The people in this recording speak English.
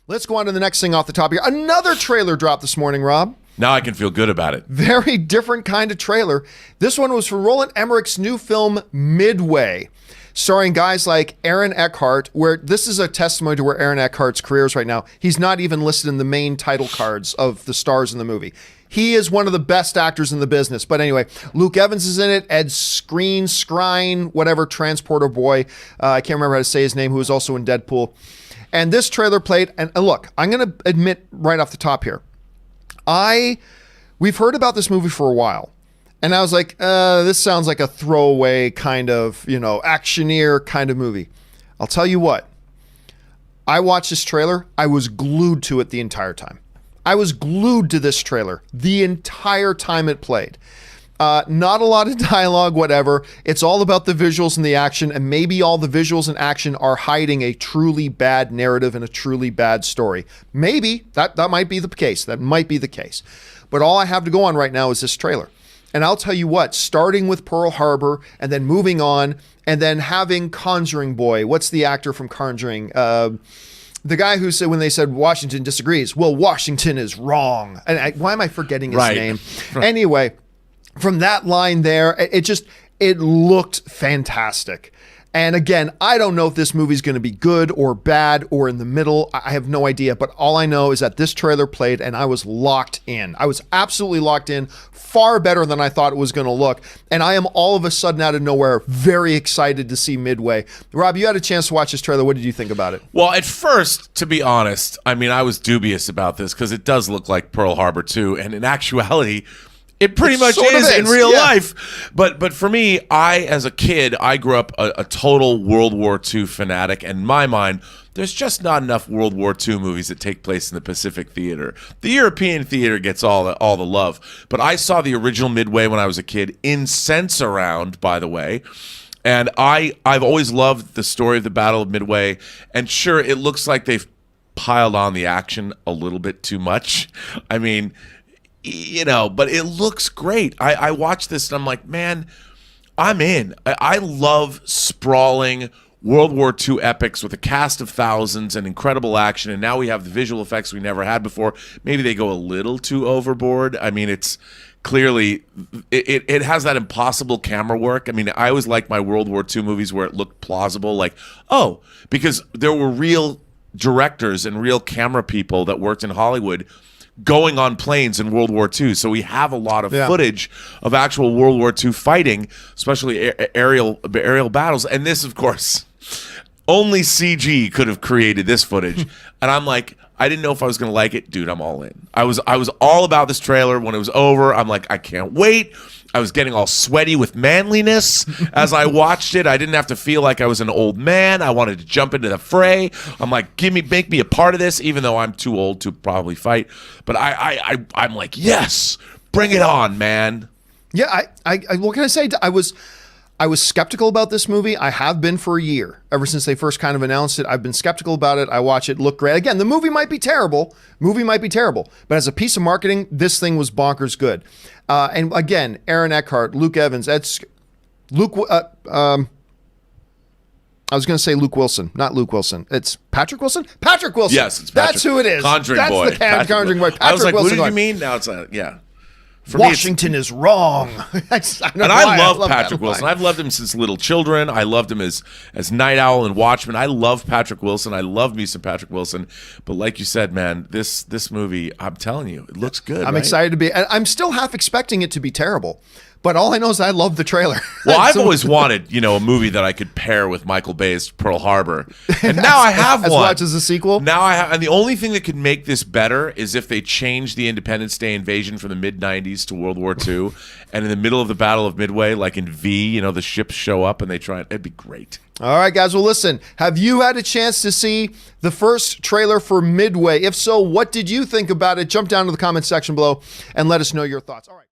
Let's go on to the next thing off the top here. Another trailer dropped this morning, Rob. Now I can feel good about it. Very different kind of trailer. This one was for Roland Emmerich's new film, Midway, starring guys like Aaron Eckhart, where this is a testimony to where Aaron Eckhart's career is right now. He's not even listed in the main title cards of the stars in the movie. He is one of the best actors in the business. But anyway, Luke Evans is in it. Ed Skrine, whatever, Transporter Boy. I can't remember how to say his name, who was also in Deadpool. And this trailer played, and look, I'm going to admit right off the top here, we've heard about this movie for a while, and I was like, this sounds like a throwaway kind of, actioneer kind of movie. I'll tell you what, I watched this trailer, I was glued to it the entire time. I was glued to this trailer the entire time it played. Not a lot of dialogue, whatever. It's all about the visuals and the action, and maybe all the visuals and action are hiding a truly bad narrative and a truly bad story. Maybe. That might be the case. That might be the case. But all I have to go on right now is this trailer. And I'll tell you what, starting with Pearl Harbor and then moving on and then having Conjuring Boy. What's the actor from Conjuring? The guy who said, when they said Washington disagrees, well, Washington is wrong. And why am I forgetting his name? Anyway, from that line there, it looked fantastic. And again, I don't know if this movie's going to be good or bad or in the middle. I have no idea. But all I know is that this trailer played and I was locked in. I was absolutely locked in, far better than I thought it was going to look. And I am all of a sudden out of nowhere very excited to see Midway. Rob, you had a chance to watch this trailer. What did you think about it? Well, at first, to be honest, I was dubious about this because it does look like Pearl Harbor 2. And in actuality, it pretty much is in real life. But for me, as a kid, I grew up a total World War II fanatic. And in my mind, there's just not enough World War II movies that take place in the Pacific Theater. The European theater gets all the love. But I saw the original Midway when I was a kid in Sense-Around, by the way. And I've always loved the story of the Battle of Midway. And sure, it looks like they've piled on the action a little bit too much. But it looks great. I watched this and I'm like, man, I'm in. I love sprawling World War II epics with a cast of thousands and incredible action. And now we have the visual effects we never had before. Maybe they go a little too overboard. It's clearly, it has that impossible camera work. I always liked my World War II movies where it looked plausible. Because there were real directors and real camera people that worked in Hollywood going on planes in World War II. So we have a lot of footage of actual World War II fighting, especially aerial battles. And this, of course, only CG could have created this footage. And I'm like, I didn't know if I was going to like it. Dude, I'm all in. I was all about this trailer. When it was over, I'm like, I can't wait. I was getting all sweaty with manliness as I watched it. I didn't have to feel like I was an old man. I wanted to jump into the fray. I'm like, make me a part of this, even though I'm too old to probably fight. But I'm like, yes, bring it on, man. Yeah, what can I say? I was skeptical about this movie. I have been for a year. Ever since they first kind of announced it, I've been skeptical about it. I watch it, look great. Again, the movie might be terrible. But as a piece of marketing, this thing was bonkers good. And again, Aaron Eckhart, Luke Evans, I was going to say Luke Wilson, not Luke Wilson. It's Patrick Wilson? Patrick Wilson. Yes, it's Patrick. That's who it is. Conjuring Boy. That's the Conjuring Boy. Patrick I was like, Wilson. what did you mean? Now it's yeah. For Washington is wrong. I love Patrick Wilson. I've loved him since Little Children. I loved him as Night Owl and Watchmen. I love Patrick Wilson. I love me some Patrick Wilson. But like you said, man, this movie, I'm telling you, it looks good. I'm excited to be. I'm still half expecting it to be terrible. But all I know is I love the trailer. Well, I've always wanted, a movie that I could pair with Michael Bay's Pearl Harbor. And now I have one. As much as a sequel? Now I have, and the only thing that could make this better is if they change the Independence Day invasion from the mid-90s to World War II, and in the middle of the Battle of Midway, like in V, the ships show up and they try it. It'd be great. All right, guys. Well, listen, have you had a chance to see the first trailer for Midway? If so, what did you think about it? Jump down to the comment section below and let us know your thoughts. All right.